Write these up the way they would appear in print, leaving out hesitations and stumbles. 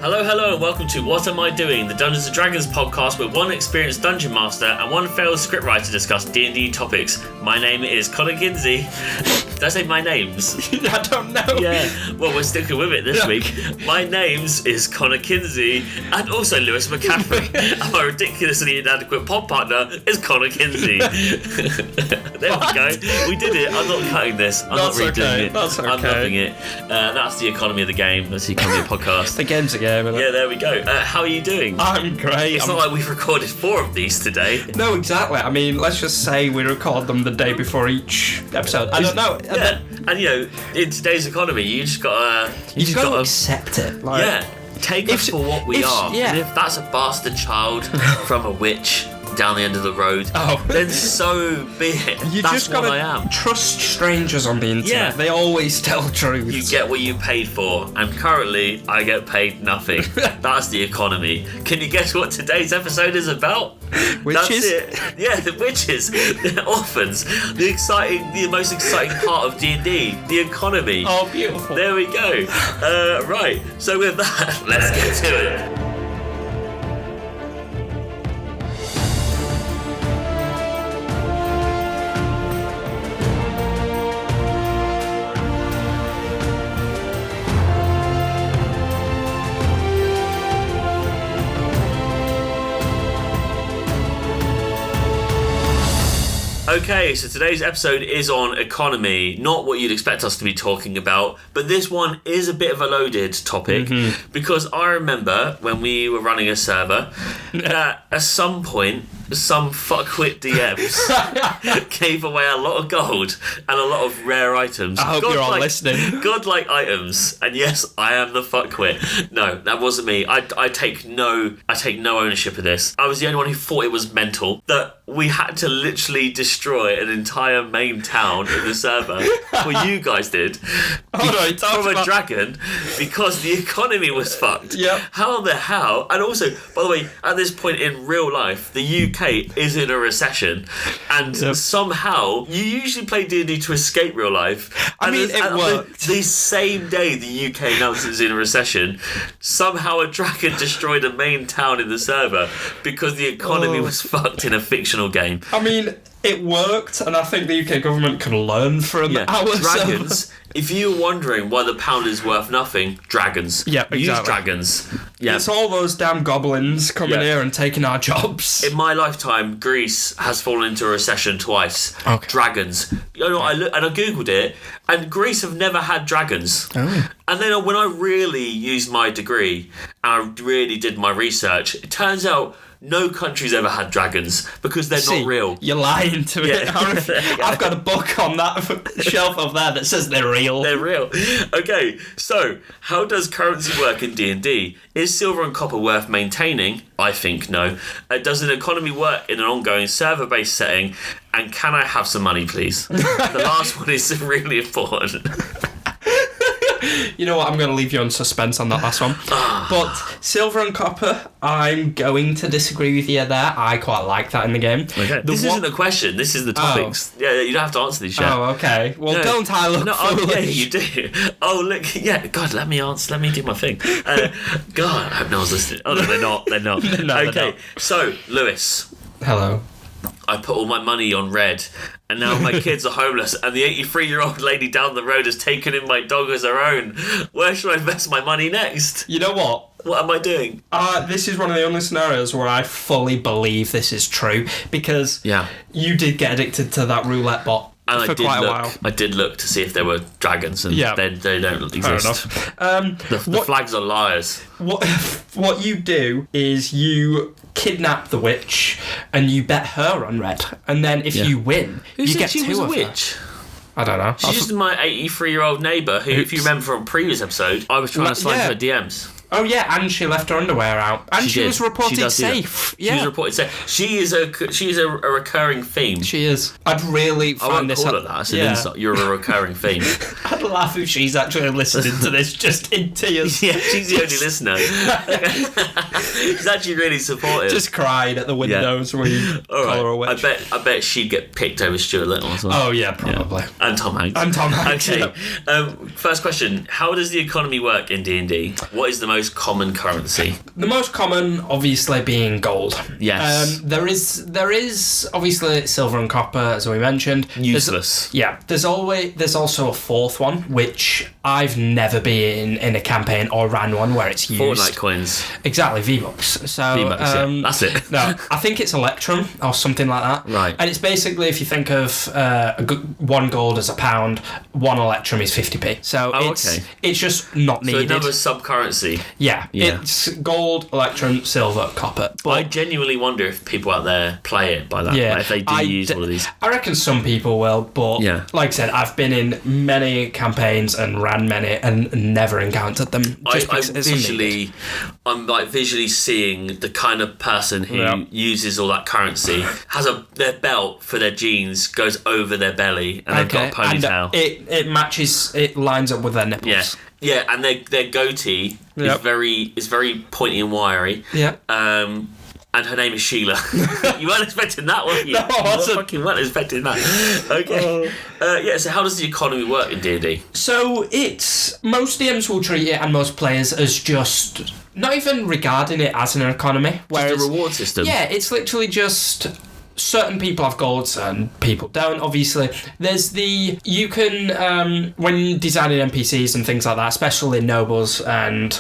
Hello, and welcome to What Am I Doing, the Dungeons & Dragons podcast where one experienced dungeon master and one failed scriptwriter discuss D&D topics. My name is Connor Kinsey. Did I say my names? I don't know. Yeah, well, we're sticking with it this week. My names is Connor Kinsey and also Lewis McCaffery. And my ridiculously inadequate pod partner is Connor Kinsey. There we go. We did it. I'm not cutting this. I'm not redoing it. That's okay. I'm loving it. That's the economy of the game. That's the economy of the podcast. The game's a game, isn't it? Yeah, there we go. How are you doing? I'm great. It's not like we've recorded 4 of these today. No, exactly. I mean, let's just say we record them the day before each episode. I don't know. Yeah, and you know, in today's economy, you just gotta accept it. Like, yeah, take us for what we are. Yeah. And if that's a bastard child from a witch down the end of the road, then so be it. That's just what gotta I am. Trust strangers on the internet. Yeah. They always tell truth. You get what you paid for, and currently I get paid nothing. That's the economy. Can you guess what today's episode is about? Witches? That's it. Yeah, the witches, the orphans, the most exciting part of D&D, the economy. Oh, beautiful. There we go. Right, so with that, let's get to it. Okay, so today's episode is on economy, not what you'd expect us to be talking about, but this one is a bit of a loaded topic because I remember when we were running a server that at some point some fuckwit DMs gave away a lot of gold and a lot of rare items. I hope you're all listening. Godlike items, and yes, I am the fuckwit. No, that wasn't me. I take no ownership of this. I was the only one who thought it was mental that we had to literally destroy an entire main town in the server. Well, you guys did. From a dragon because the economy was fucked. Yep. How the hell? And also, by the way, at this point in real life, the UK is in a recession, and somehow you usually play D&D to escape real life. I mean, it worked. The same day the UK announced it's in a recession, somehow a dragon destroyed a main town in the server because the economy was fucked in a fictional game. I mean, it worked, and I think the UK government can learn from our dragons. If you're wondering why the pound is worth nothing, dragons. Yeah, exactly. Use dragons. Yeah. It's all those damn goblins coming here and taking our jobs. In my lifetime, Greece has fallen into a recession twice. Okay. Dragons. You know, I googled it, and Greece have never had dragons. Oh. And then when I really used my degree and I really did my research, it turns out no country's ever had dragons because they're not real. You're lying to me. I've got a book on that shelf over there that says they're real. They're real. Okay, so how does currency work in D&D? Is silver and copper worth maintaining? I think no. Does an economy work in an ongoing server-based setting? And can I have some money, please? The last one is really important. You know what, I'm going to leave you on suspense on that last one. But silver and copper, I'm going to disagree with you there. I quite like that in the game. Okay. This isn't a question, this is the topics. Oh. Yeah, you don't have to answer these yet. Oh, okay. Well, don't I look foolish? Yeah, you do. Oh, look, yeah, God, let me answer, let me do my thing. God, I hope no one's listening. Oh, no, they're not. No, okay, they're not. So, Lewis. Hello. I put all my money on red, and now my kids are homeless, and the 83-year-old lady down the road has taken in my dog as her own. Where should I invest my money next? You know what? What am I doing? This is one of the only scenarios where I fully believe this is true, because you did get addicted to that roulette bot. And for quite a while. I did look to see if there were dragons, and they don't exist. Fair enough. The flags are liars. What you do is you kidnap the witch and you bet her on red, and then if you win, you get she 2 was a of witch? her. I don't know. She's just my 83-year-old neighbour who, if you remember from a previous episode, I was trying to slide her DMs. Oh yeah, and she left her underwear out, and she was reported safe. Yeah, she was reported safe. She's a recurring theme. She is. I'd really find this. I wouldn't call it that. It's an insult. You're a recurring theme. I'd laugh if she's actually listening to this, just in tears. Yeah, she's the only listener. She's actually really supportive. Just cried at the windows when you call her a witch. I bet she'd get picked over Stuart Little as well. Oh yeah, probably. Yeah. And Tom Hanks. Okay. First question: how does the economy work in D&D? What is the most most common currency? The most common, obviously, being gold. Yes. There is obviously silver and copper, as we mentioned. Useless. There's also a fourth one, which I've never been in a campaign or ran one where it's used. Fortnite coins. Exactly, V-Bucks. So V-Bucks, that's it. No, I think it's Electrum or something like that. Right. And it's basically, if you think of 1 gold as £1, 1 Electrum is 50p. So it's just not needed. So another sub-currency. Yeah. It's gold, Electrum, silver, copper. But I genuinely wonder if people out there play it by that. Yeah, like if they do use all of these. I reckon some people will, but like I said, I've been in many campaigns and ran many and never encountered them. I'm like visually seeing the kind of person who uses all that currency, has their belt for their jeans goes over their belly, and they've got a ponytail. And it matches, it lines up with their nipples. Yeah, and their goatee is very pointy and wiry. Yeah. And her name is Sheila. You weren't expecting that, were you? No, I wasn't. You fucking weren't expecting that. Okay. So how does the economy work in D&D? So most DMs will treat it, and most players, as just not even regarding it as an economy. Whereas, just a reward system. Yeah, it's literally just certain people have gold, certain people don't. Obviously, you can when designing NPCs and things like that, especially nobles and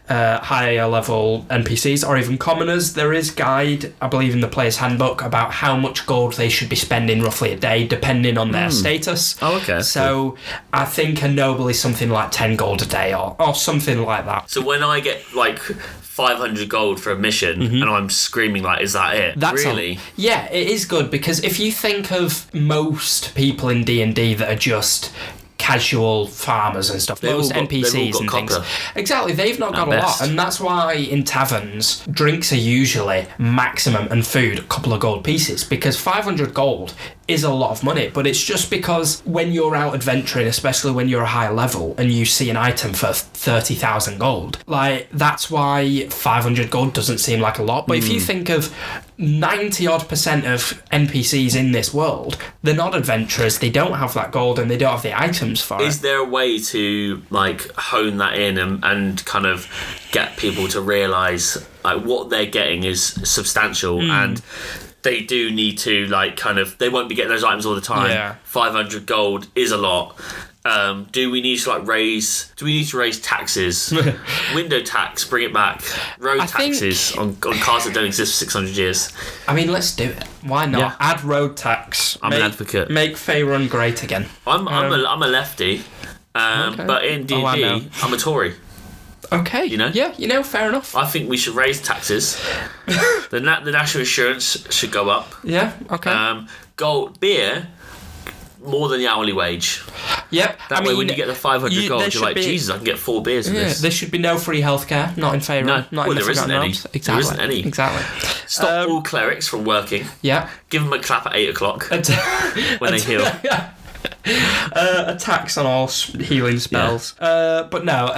higher level NPCs or even commoners, there is guide, I believe, in the player's handbook about how much gold they should be spending roughly a day, depending on their status. Oh, okay. So I think a noble is something like 10 gold a day or something like that. So when I get like 500 gold for a mission and I'm screaming like, is that it? That's really? Yeah, it is good, because if you think of most people in D&D that are just casual farmers and stuff, most NPCs and things. Exactly, they've not got a lot, and that's why in taverns drinks are usually maximum and food a couple of gold pieces, because 500 gold is a lot of money. But it's just because when you're out adventuring, especially when you're a high level and you see an item for 30,000 gold, like that's why 500 gold doesn't seem like a lot. But if you think of 90% of NPCs in this world, they're not adventurers, they don't have that gold, and they don't have the items for it. Is there a way to like hone that in and kind of get people to realise like what they're getting is substantial and they do need to like kind of, they won't be getting those items all the time. 500 gold is a lot. Do we need to raise taxes? Window tax, bring it back. Road taxes on cars that don't exist for 600 years. I mean, let's do it. Why not? Yeah. Add road tax. I'm an advocate. Make Faerun great again. I'm a lefty, but in D&D, I'm a Tory. Okay. Yeah, fair enough. I think we should raise taxes. The national insurance should go up. Yeah, okay. Gold, beer, more than the hourly wage. Yep. That way, when you get the 500 gold, you're like, Jesus, I can get 4 beers in this. There should be no free healthcare, not in Faerun. No, not in the there isn't any. Exactly. There isn't any. Exactly. Stop all clerics from working. Yeah. Give them a clap at 8 o'clock when they heal. A tax on all healing spells. But no,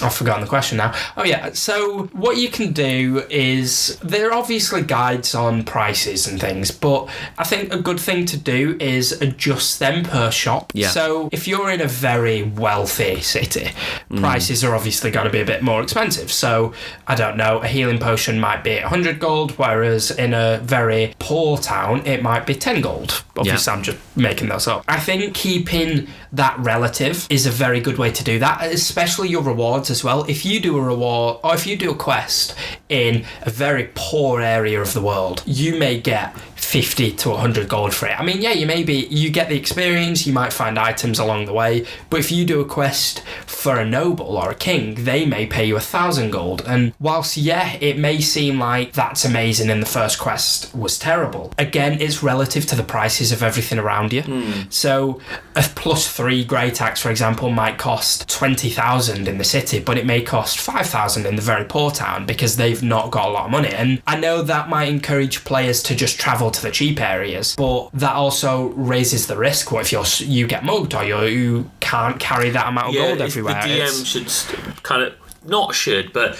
I've forgotten the question now. Oh yeah, so what you can do is, there are obviously guides on prices and things, but I think a good thing to do is adjust them per shop. Yeah. So if you're in a very wealthy city, prices are obviously going to be a bit more expensive. So I don't know, a healing potion might be 100 gold, whereas in a very poor town it might be 10 gold. Obviously I'm just making those up. I think keeping that relative is a very good way to do that, especially your rewards as well. If you do a reward, or if you do a quest in a very poor area of the world, you may get 50 to 100 gold for it. I mean, yeah, you get the experience, you might find items along the way, but if you do a quest for a noble or a king, they may pay you 1,000 gold. And whilst, it may seem like that's amazing and the first quest was terrible, again, it's relative to the prices of everything around you. So a +3 great axe, for example, might cost 20,000 in the city, but it may cost 5,000 in the very poor town because they've not got a lot of money. And I know that might encourage players to just travel to the cheap areas, but that also raises the risk. What if you get mugged, or you can't carry that amount of gold everywhere? The DM should kind of, not should, but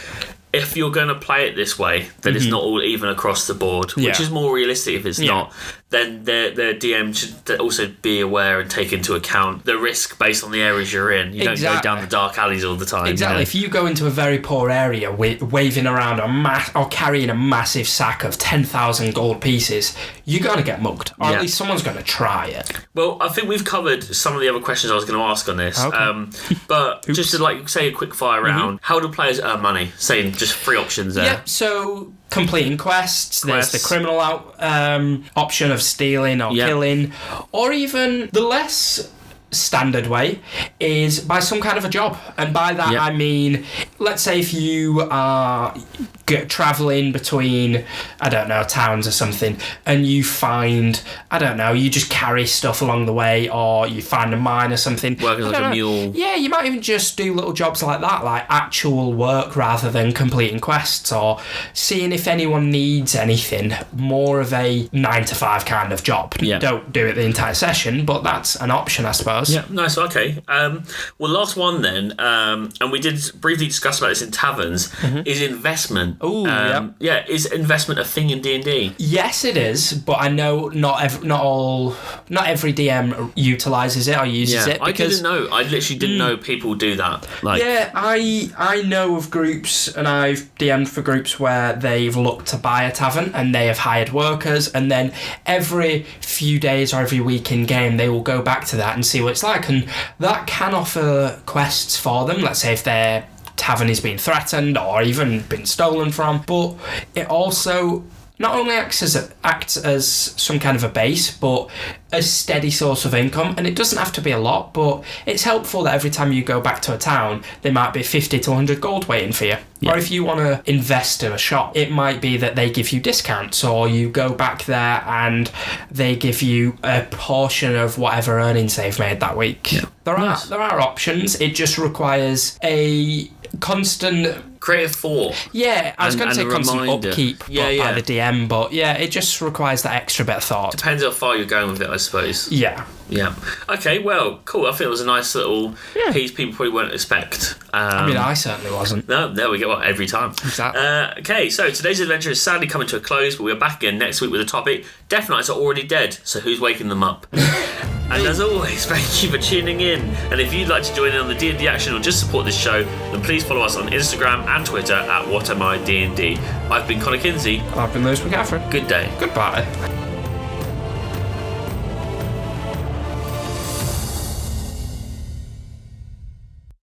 if you're going to play it this way, then it's not all even across the board, which is more realistic if it's not, then the DM should also be aware and take into account the risk based on the areas you're in. You don't go down the dark alleys all the time. Exactly. If you go into a very poor area waving around or carrying a massive sack of 10,000 gold pieces, you're going to get mugged. Or at least someone's going to try it. Well, I think we've covered some of the other questions I was going to ask on this. Okay. But just to say a quick fire round, how do players earn money? Saying just 3 options there. Yep, so completing quests. There's the criminal option of stealing or killing, or even the less standard way is by some kind of a job. And by that I mean, let's say if you are travelling between, I don't know, towns or something, and you find, I don't know, you just carry stuff along the way, or you find a mine or something. Working like a mule. Yeah, you might even just do little jobs like that, like actual work rather than completing quests, or seeing if anyone needs anything. More of a 9-to-5 kind of job. Don't do it the entire session, but that's an option, I suppose. Yeah, nice, okay. Well, last one then, and we did briefly discuss about this in taverns, is investment. Ooh, is investment a thing in D&D? Yes, it is, but I know not every DM utilises it or uses it. Because I literally didn't know people do that. I know of groups, and I've DM'd for groups where they've looked to buy a tavern and they have hired workers, and then every few days or every week in game they will go back to that and see what it's like, and that can offer quests for them. Let's say if their tavern is being threatened or even been stolen from, but it also not only acts as some kind of a base, but a steady source of income. And it doesn't have to be a lot, but it's helpful that every time you go back to a town, there might be 50 to 100 gold waiting for you. Or if you want to invest in a shop, it might be that they give you discounts, or you go back there and they give you a portion of whatever earnings they've made that week. There are options. It just requires a constant creative thought. Yeah, I was going to say constant upkeep by the DM, but it just requires that extra bit of thought. Depends how far you're going with it, I suppose. Yeah. Okay, well, cool. I think it was a nice little piece people probably won't expect. I certainly wasn't. No, there we go. Well, every time. Exactly. Okay, so today's adventure is sadly coming to a close, but we're back again next week with a topic. Death Knights are already dead, so who's waking them up? And as always, thank you for tuning in. And if you'd like to join in on the D&D action or just support this show, then please follow us on Instagram and Twitter at WhatAmID&D. I've been Connor Kinsey. I've been Lewis McCaffery. Good day. Goodbye.